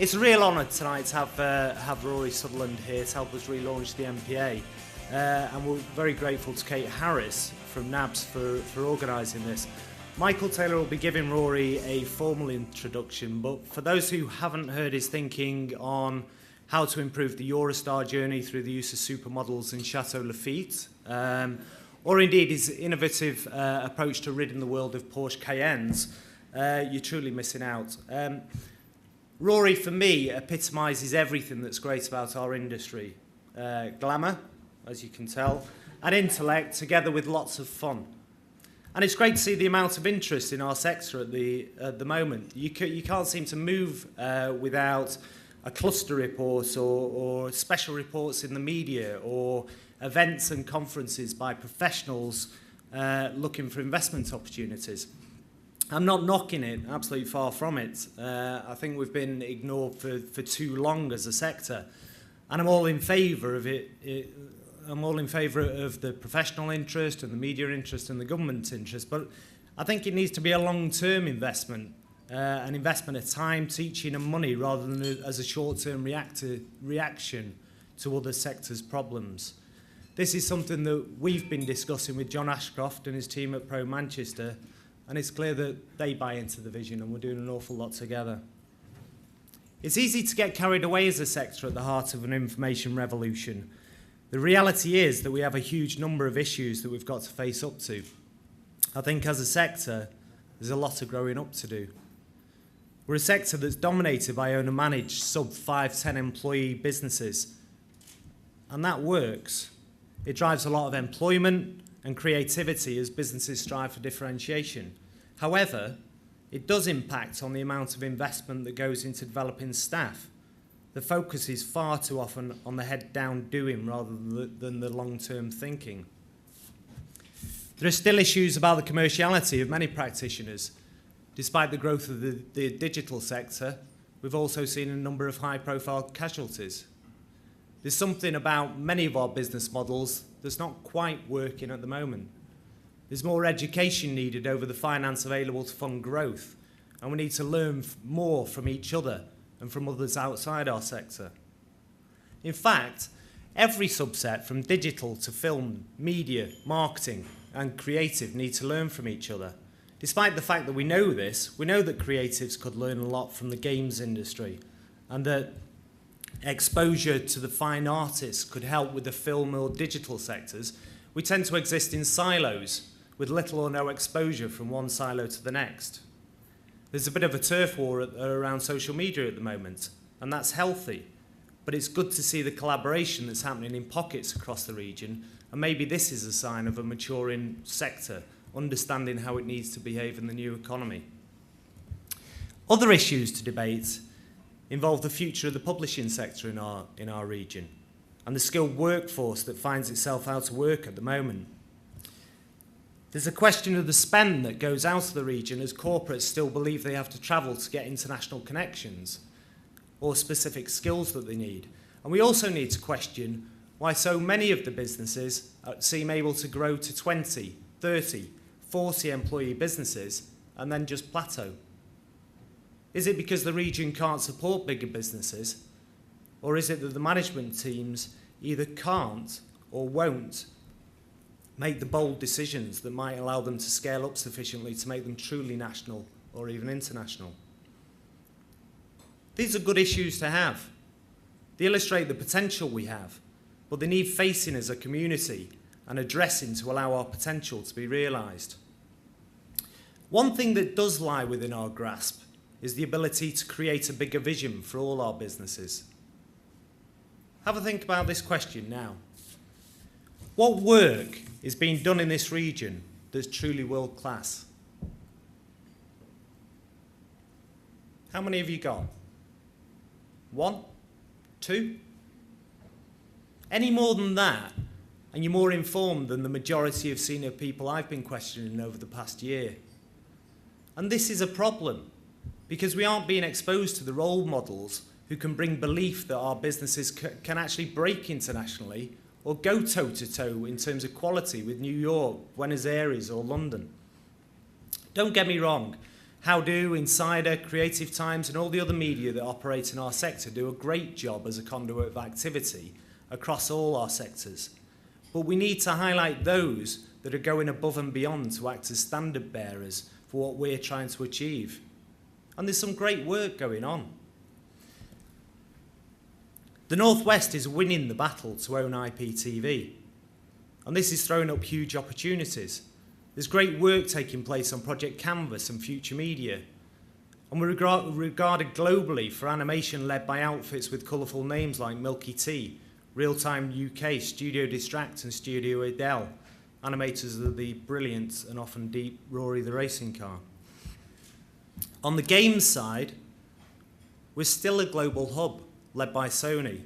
It's a real honour tonight to have Rory Sutherland here to help us relaunch the MPA. And we're very grateful to Kate Harris from NABS for organising this. Michael Taylor will be giving Rory a formal introduction, but for those who haven't heard his thinking on how to improve the Eurostar journey through the use of supermodels in Chateau Lafite, or indeed his innovative approach to ridding the world of Porsche Cayennes, you're truly missing out. Rory, for me, epitomises everything that's great about our industry. Glamour, as you can tell, and intellect, together with lots of fun. And it's great to see the amount of interest in our sector at the moment. You can't seem to move without a cluster report or special reports in the media or events and conferences by professionals looking for investment opportunities. I'm not knocking it, absolutely far from it. I think we've been ignored for too long as a sector. And I'm all in favour of it. I'm all in favour of the professional interest and the media interest and the government interest. But I think it needs to be a long-term investment, an investment of time, teaching and money, rather than as a short-term reaction to other sectors' problems. This is something that we've been discussing with John Ashcroft and his team at Pro Manchester, and it's clear that they buy into the vision and we're doing an awful lot together. It's easy to get carried away as a sector at the heart of an information revolution. The reality is that we have a huge number of issues that we've got to face up to. I think as a sector, there's a lot of growing up to do. We're a sector that's dominated by owner-managed sub 5-10 employee businesses. And that works. It drives a lot of employment and creativity as businesses strive for differentiation. However, it does impact on the amount of investment that goes into developing staff. The focus is far too often on the head-down doing rather than the long-term thinking. There are still issues about the commerciality of many practitioners. Despite the growth of the digital sector, we've also seen a number of high-profile casualties. There's something about many of our business models that's not quite working at the moment. There's more education needed over the finance available to fund growth, and we need to learn more from each other and from others outside our sector. In fact, every subset from digital to film, media, marketing and creative need to learn from each other. Despite the fact that we know this, we know that creatives could learn a lot from the games industry and that exposure to the fine artists could help with the film or digital sectors. We tend to exist in silos with little or no exposure from one silo to the next. There's a bit of a turf war around social media at the moment, and that's healthy. But it's good to see the collaboration that's happening in pockets across the region, and maybe this is a sign of a maturing sector, understanding how it needs to behave in the new economy. Other issues to debate involve the future of the publishing sector in our region and the skilled workforce that finds itself out of work at the moment. There's a question of the spend that goes out of the region as corporates still believe they have to travel to get international connections or specific skills that they need. And we also need to question why so many of the businesses seem able to grow to 20, 30, 40 employee businesses and then just plateau. Is it because the region can't support bigger businesses? Or is it that the management teams either can't or won't make the bold decisions that might allow them to scale up sufficiently to make them truly national or even international? These are good issues to have. They illustrate the potential we have, but they need facing as a community and addressing to allow our potential to be realised. One thing that does lie within our grasp is the ability to create a bigger vision for all our businesses. Have a think about this question now. What work is being done in this region that's truly world class? How many have you got? 1? 2? Any more than that, and you're more informed than the majority of senior people I've been questioning over the past year. And this is a problem, because we aren't being exposed to the role models who can bring belief that our businesses can actually break internationally or go toe-to-toe in terms of quality with New York, Buenos Aires or London. Don't get me wrong, How Do, Insider, Creative Times and all the other media that operate in our sector do a great job as a conduit of activity across all our sectors. But we need to highlight those that are going above and beyond to act as standard bearers for what we're trying to achieve. And there's some great work going on. The North West is winning the battle to own IPTV, and this is throwing up huge opportunities. There's great work taking place on Project Canvas and Future Media, and we're regarded globally for animation led by outfits with colourful names like Milky Tea, Real Time UK, Studio Distract and Studio Adele, animators of the brilliant and often deep Rory the Racing Car. On the games side, we're still a global hub led by Sony,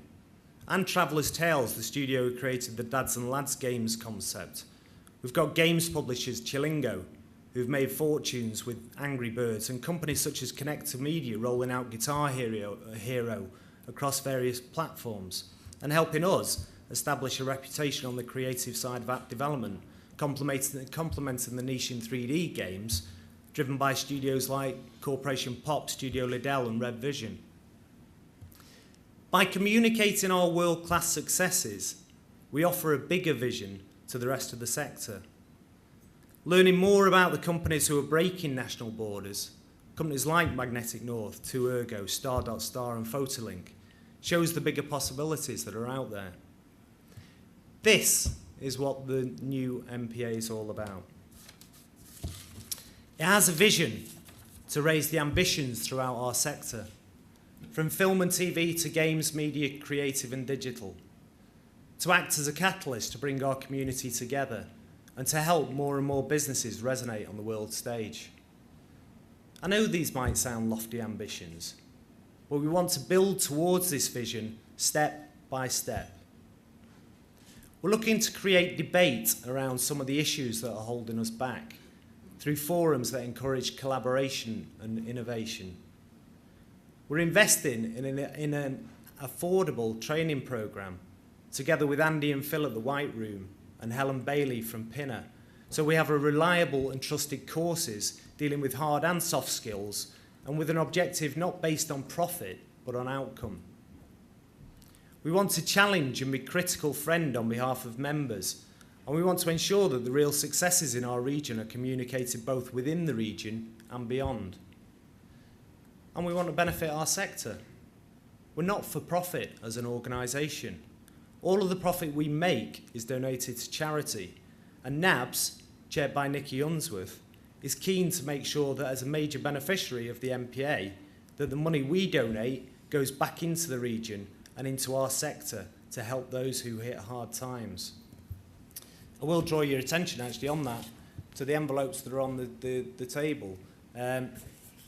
and Traveller's Tales, the studio who created the Dads and Lads games concept. We've got games publishers Chilingo, who've made fortunes with Angry Birds, and companies such as Connector Media rolling out Guitar Hero across various platforms, and helping us establish a reputation on the creative side of app development, complementing the niche in 3D games, driven by studios like Corporation Pop, Studio Liddell and Red Vision. By communicating our world-class successes, we offer a bigger vision to the rest of the sector. Learning more about the companies who are breaking national borders, companies like Magnetic North, 2Ergo, Star.Star and Photolink, shows the bigger possibilities that are out there. This is what the new MPA is all about. It has a vision to raise the ambitions throughout our sector, from film and TV to games, media, creative and digital, to act as a catalyst to bring our community together and to help more and more businesses resonate on the world stage. I know these might sound lofty ambitions, but we want to build towards this vision step by step. We're looking to create debate around some of the issues that are holding us back through forums that encourage collaboration and innovation. We're investing in an affordable training programme together with Andy and Phil at the White Room and Helen Bailey from Pinner. So we have a reliable and trusted courses dealing with hard and soft skills and with an objective not based on profit but on outcome. We want to challenge and be critical friend on behalf of members, and we want to ensure that the real successes in our region are communicated both within the region and beyond. And we want to benefit our sector. We're not for profit as an organisation. All of the profit we make is donated to charity, and NABS, chaired by Nikki Unsworth, is keen to make sure that as a major beneficiary of the MPA, that the money we donate goes back into the region and into our sector to help those who hit hard times. I will draw your attention actually on that to the envelopes that are on the table.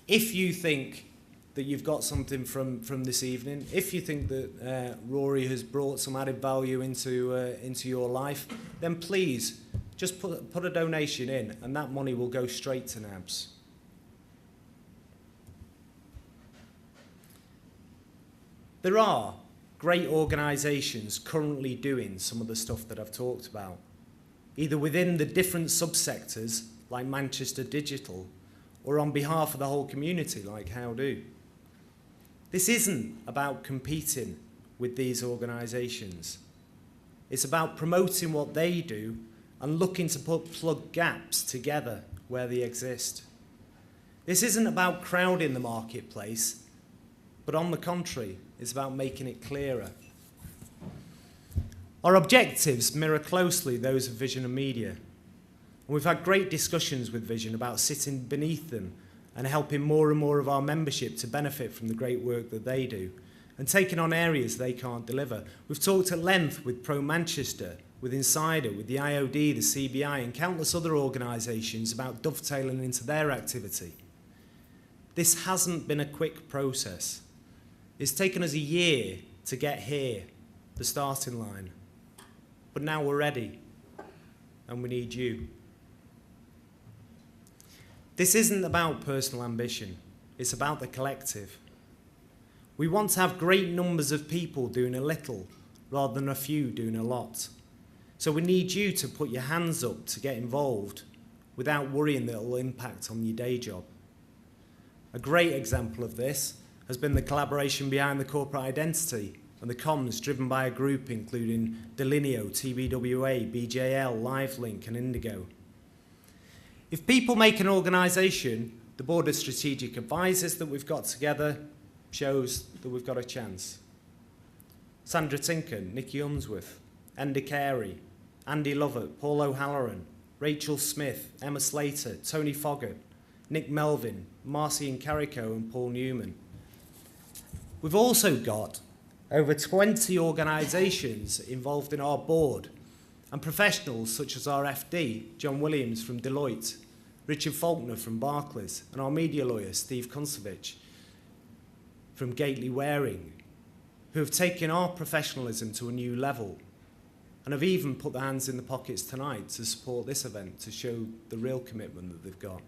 If you think that you've got something from this evening, if you think that Rory has brought some added value into your life, then please just put a donation in and that money will go straight to NABS. There are great organisations currently doing some of the stuff that I've talked about, either within the different subsectors like Manchester Digital or on behalf of the whole community like How Do. This isn't about competing with these organisations. It's about promoting what they do and looking to plug gaps together where they exist. This isn't about crowding the marketplace, but on the contrary, it's about making it clearer. Our objectives mirror closely those of Vision and Media. And we've had great discussions with Vision about sitting beneath them and helping more and more of our membership to benefit from the great work that they do and taking on areas they can't deliver. We've talked at length with Pro Manchester, with Insider, with the IOD, the CBI and countless other organisations about dovetailing into their activity. This hasn't been a quick process. It's taken us a year to get here, the starting line. But now we're ready and we need you. This isn't about personal ambition, it's about the collective. We want to have great numbers of people doing a little rather than a few doing a lot. So we need you to put your hands up to get involved without worrying that it will impact on your day job. A great example of this has been the collaboration behind the corporate identity and the comms driven by a group including Delineo, TBWA, BJL, LiveLink and Indigo. If people make an organisation, the board of strategic advisors that we've got together shows that we've got a chance. Sandra Tinker, Nikki Unsworth, Enda Carey, Andy Lovett, Paul O'Halloran, Rachel Smith, Emma Slater, Tony Foggart, Nick Melvin, Marcy Carrico and Paul Newman. We've also got over 20 organisations involved in our board and professionals such as our FD, John Williams from Deloitte, Richard Faulkner from Barclays, and our media lawyer, Steve Kunsevich from Gately Waring, who have taken our professionalism to a new level and have even put their hands in the pockets tonight to support this event to show the real commitment that they've got.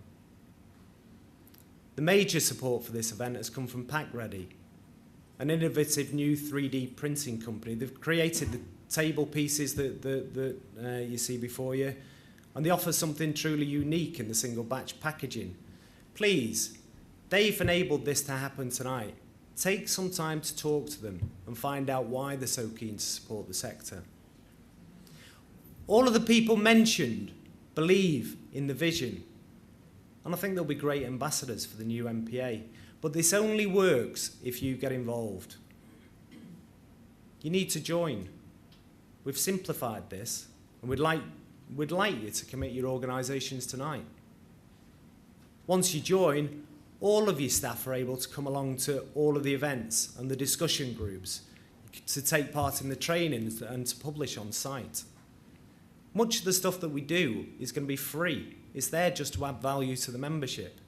The major support for this event has come from PackReady, an innovative new 3D printing company. They've created the table pieces that you see before you, and they offer something truly unique in the single batch packaging. Please, they've enabled this to happen tonight. Take some time to talk to them and find out why they're so keen to support the sector. All of the people mentioned believe in the vision, and I think they'll be great ambassadors for the new MPA. But this only works if you get involved. You need to join. We've simplified this, and we'd like you to commit your organisations tonight. Once you join, all of your staff are able to come along to all of the events and the discussion groups, to take part in the training and to publish on site. Much of the stuff that we do is going to be free. It's there just to add value to the membership.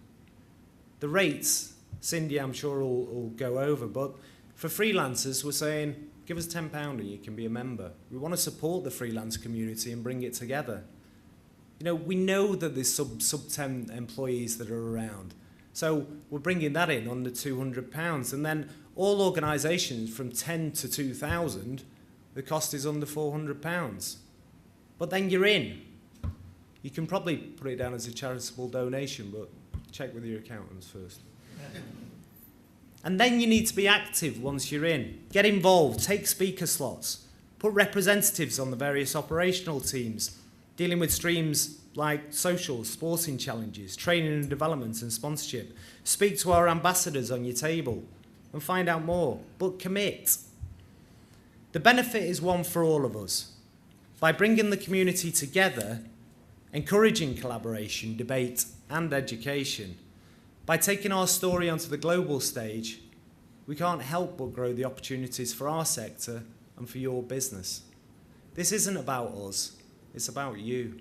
The rates, Cindy I'm sure will go over, but for freelancers we're saying give us £10 and you can be a member. We want to support the freelance community and bring it together. You know, we know that there's sub 10 employees that are around, so we're bringing that in under £200, and then all organisations from 10 to 2,000, the cost is under £400. But then you're in. You can probably put it down as a charitable donation, but check with your accountants first. And then you need to be active once you're in. Get involved, take speaker slots, put representatives on the various operational teams, dealing with streams like social, sporting challenges, training and development and sponsorship. Speak to our ambassadors on your table and find out more, but commit. The benefit is one for all of us. By bringing the community together, encouraging collaboration, debate and education, by taking our story onto the global stage, we can't help but grow the opportunities for our sector and for your business. This isn't about us, it's about you.